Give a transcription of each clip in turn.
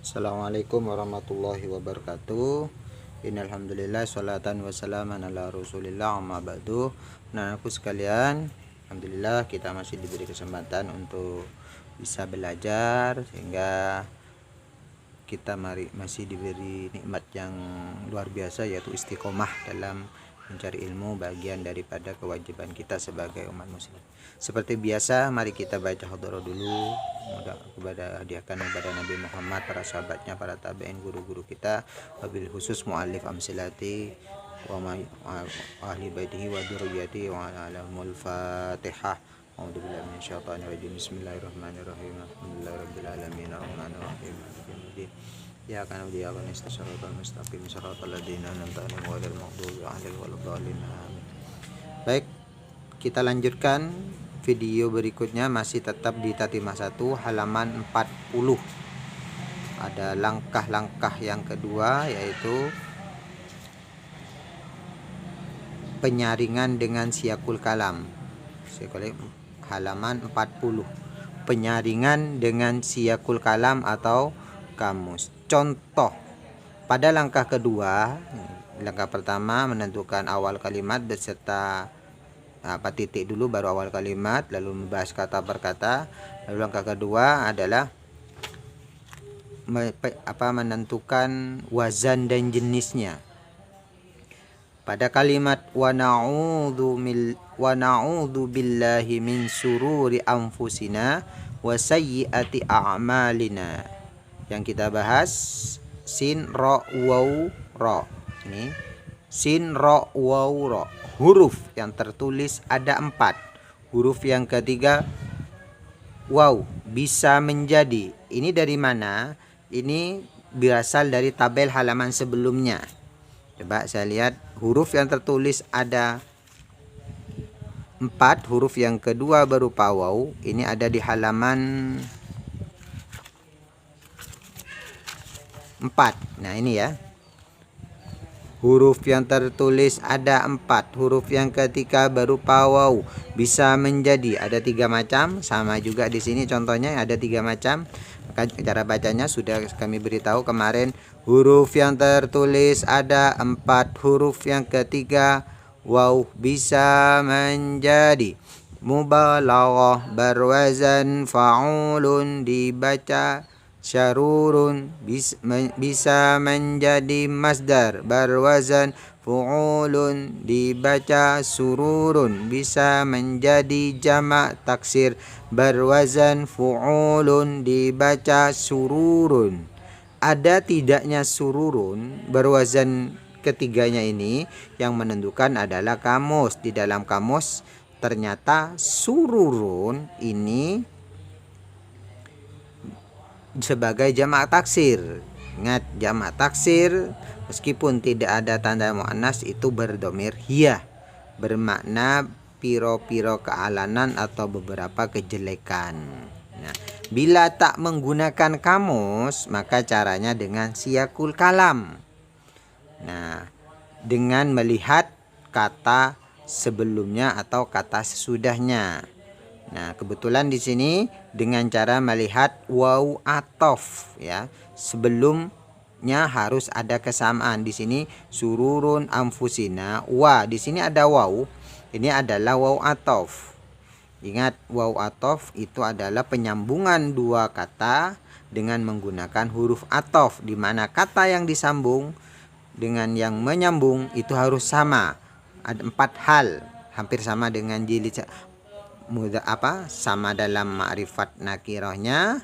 Assalamualaikum warahmatullahi wabarakatuh. Innalhamdulillah sholatan wassalaman ala rasulillah amma ba'du. Nah, aku sekalian, alhamdulillah kita masih diberi kesempatan untuk bisa belajar, sehingga kita masih diberi nikmat yang luar biasa, yaitu istiqomah dalam mencari ilmu, bagian daripada kewajiban kita sebagai umat muslim. Seperti biasa, mari kita baca hadroh dulu kepada hadiahkan kepada Nabi Muhammad, para sahabatnya, para tabi'in, guru-guru kita, wabil khusus muallif amsilati wa ahli baitihi wa dzurriyyati wa alamul fatihah. A'udzubillahi minasyaitonir rajim. Bismillahirrahmanirrahim. Alhamdulillahirabbil alamin arrahmanir rahim maliki yaumiddin. Ya kana wa iyyaka nasta'in shiratal mustaqim shiratal ladzina an'amta 'alaihim ghairil maghdubi 'alaihim waladdallin. Amin. Baik, kita lanjutkan video berikutnya, masih tetap di Tatimah 1 halaman 40. Ada langkah-langkah yang kedua, yaitu penyaringan dengan siyakul kalam. Halaman 40. Penyaringan dengan siyakul kalam atau kamus. Contoh, pada langkah kedua, langkah pertama menentukan awal kalimat beserta titik dulu baru awal kalimat, lalu membahas kata per kata. Lalu langkah kedua adalah menentukan wazan dan jenisnya. Pada kalimat wa na'udzu billahi min sururi anfusina wa sayyiati a'malina. Yang kita bahas sin ra waw ra. Ini sin ra waw ra. Huruf yang tertulis ada 4. Huruf yang ketiga waw, bisa menjadi. Ini dari mana? Ini berasal dari tabel halaman sebelumnya. Coba saya lihat, huruf yang tertulis ada 4, huruf yang kedua berupa waw. Ini ada di halaman 4. Nah, ini ya. Huruf yang tertulis ada 4, huruf yang ketiga berupa waw, bisa menjadi. Ada 3 macam, sama juga di sini contohnya ada 3 macam. Maka cara bacanya sudah kami beritahu kemarin. Huruf yang tertulis ada 4, huruf yang ketiga waw, bisa menjadi. Mubalaghah berwazan fa'ulun, dibaca syarurun, bisa menjadi masdar berwazan fu'ulun, dibaca sururun, bisa menjadi jamak taksir berwazan fu'ulun, dibaca sururun. Ada tidaknya sururun berwazan ketiganya ini yang menentukan adalah kamus. Di dalam kamus ternyata sururun ini sebagai jamak taksir. Ingat, jamak taksir meskipun tidak ada tanda muannas itu berdomir hiya, bermakna piro-piro kealanan atau beberapa kejelekan. Nah, bila tak menggunakan kamus, maka caranya dengan siyakul kalam. Nah, dengan melihat kata sebelumnya atau kata sesudahnya. Nah, kebetulan di sini dengan cara melihat waw atof ya. Sebelumnya harus ada kesamaan. Di sini sururun anfusina, wa di sini ada waw. Ini adalah waw atof. Ingat, waw atof itu adalah penyambungan dua kata dengan menggunakan huruf atof, di mana kata yang disambung dengan yang menyambung itu harus sama. Ada 4 hal, hampir sama dengan jilid sama dalam ma'rifat nakirahnya,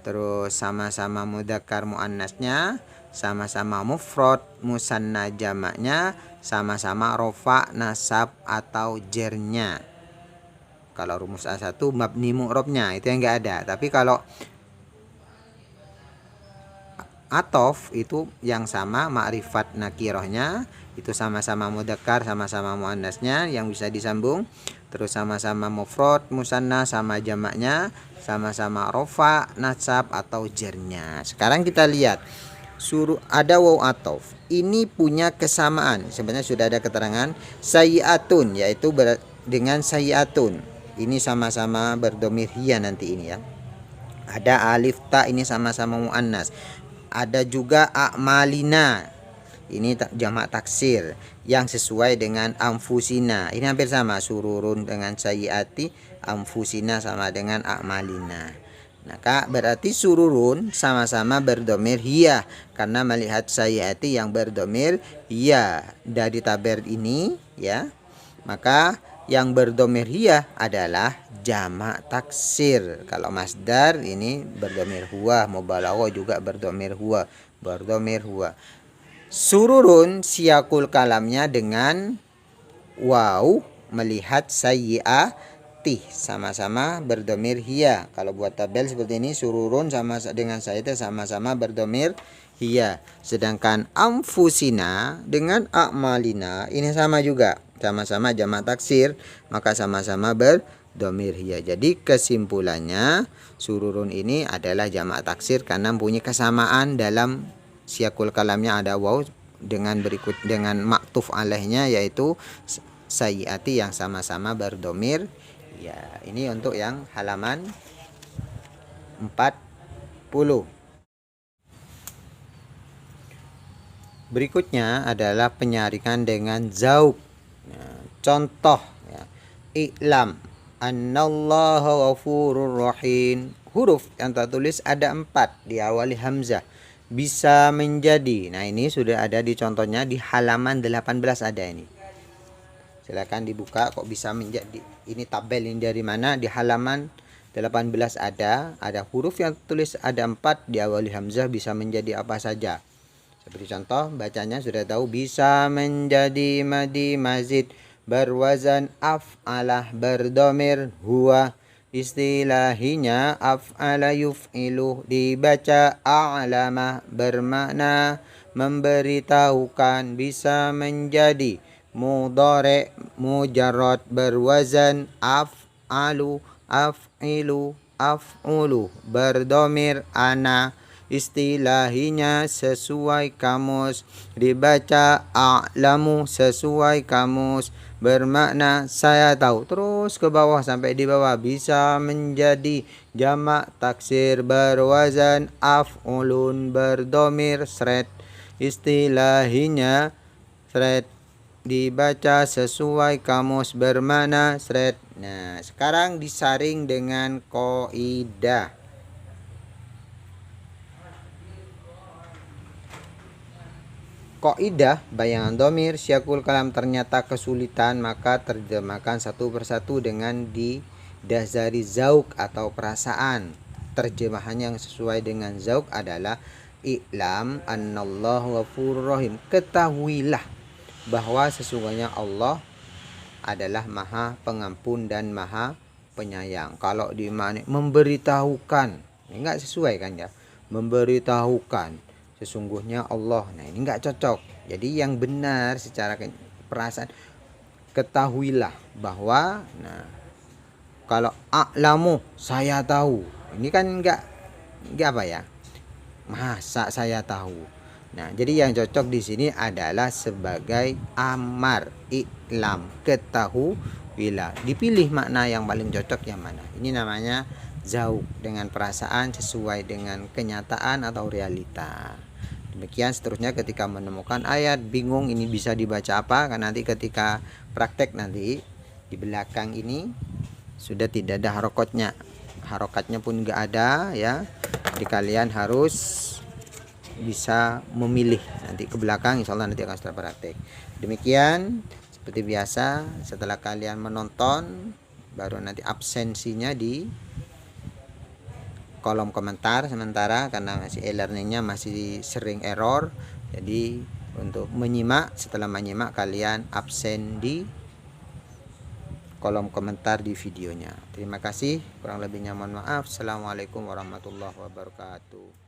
terus sama-sama mudzakkar muannasnya, sama-sama mufrad musanna jamaknya, sama-sama rofa nasab atau jernya. Kalau rumus A1 mabni mu'rabnya itu yang enggak ada. Tapi kalau atof itu yang sama ma'rifat nakirahnya, itu sama-sama mudzakkar, sama-sama muannasnya yang bisa disambung, terus sama-sama mufrad musanna sama jamaknya, sama-sama rofa nasab atau jernya. Sekarang kita lihat ada waw atof. Ini punya kesamaan. Sebenarnya sudah ada keterangan sayyi'atun, yaitu dengan sayyi'atun. Ini sama-sama berdomir hiya nanti ini ya. Ada alif ta, ini sama-sama muannas. Ada juga a'malina, ini jamak taksir yang sesuai dengan anfusina. Ini hampir sama, sururun dengan sayyiati, anfusina sama dengan a'malina. Nah, Kak, berarti sururun sama-sama berdomir hiya karena melihat sayyiati yang berdomir hiya. Dari taber ini ya, maka yang berdomir hiya adalah jamak taksir. Kalau masdar ini berdomir huwa, mubalaghah juga berdomir huwa, berdomir huwa. Sururun siyakul kalamnya dengan waw melihat sayyiati, sama-sama berdomir hiya. Kalau buat tabel seperti ini, sururun sama dengan sayyiati sama-sama berdomir hiya. Sedangkan anfusina dengan a'malina ini sama juga, sama-sama jamak taksir, maka sama-sama berdomir hiya. Jadi kesimpulannya sururun ini adalah jamak taksir karena mempunyai kesamaan dalam siyakul kalamnya, ada waw dengan maktuf alaihnya yaitu sayyiati yang sama-sama berdomir ya. Ini untuk yang halaman 40. Berikutnya adalah penyaringan dengan zauk. Contoh ya, i'lam annallaha ghafurur rahim. Huruf yang tertulis ada 4, diawali hamzah, bisa menjadi. Nah, ini sudah ada di contohnya di halaman 18 ada ini. Silakan dibuka, kok bisa menjadi. Ini tabel ini dari mana? Di halaman 18 ada huruf yang tertulis ada 4, diawali hamzah, bisa menjadi apa saja. Seperti contoh bacanya sudah tahu, bisa menjadi madi mazid, berwazan af'alah, berdomir huwa. Istilahinya af'ala yuf'ilu, dibaca a'lama, bermakna memberitahukan. Bisa menjadi mudhari mujarrad, berwazan af'alu, af'ilu, af'ulu, berdomir ana. Istilahinya sesuai kamus, dibaca a'lamu, sesuai kamus, bermakna saya tahu. Terus ke bawah sampai di bawah, bisa menjadi jamak taksir, berwazan af'ulun, berdomir sret. Istilahinya sret, dibaca sesuai kamus, bermakna sret. Nah, sekarang disaring dengan qaidah. Qaidah bayangan domir syakul kalam ternyata kesulitan, maka terjemahkan satu persatu dengan didasari zauk atau perasaan. Terjemahan yang sesuai dengan zauk adalah i'lam annallahu ghafurur rahim. Ketahuilah bahwa sesungguhnya Allah adalah Maha Pengampun dan Maha Penyayang. Kalau di mana memberitahukan, enggak sesuai kan ya? Memberitahukan sesungguhnya Allah. Nah, ini enggak cocok. Jadi yang benar secara perasaan, ketahuilah bahwa, nah, kalau a'lamu, saya tahu. Ini kan enggak apa ya? Masa saya tahu. Nah, jadi yang cocok di sini adalah sebagai amar, i'lam, ketahuilah. Dipilih makna yang paling cocok yang mana. Ini namanya zauk, dengan perasaan sesuai dengan kenyataan atau realita. Demikian seterusnya ketika menemukan ayat bingung ini bisa dibaca apa, karena nanti ketika praktek nanti di belakang ini sudah tidak ada harokatnya pun enggak ada ya. Jadi kalian harus bisa memilih nanti ke belakang, insya Allah nanti akan setelah praktek. Demikian seperti biasa, setelah kalian menonton baru nanti absensinya di kolom komentar sementara, karena masih e-learningnya masih sering error. Jadi untuk menyimak, setelah menyimak kalian absen di kolom komentar di videonya. Terima kasih, kurang lebihnya mohon maaf. Assalamualaikum warahmatullahi wabarakatuh.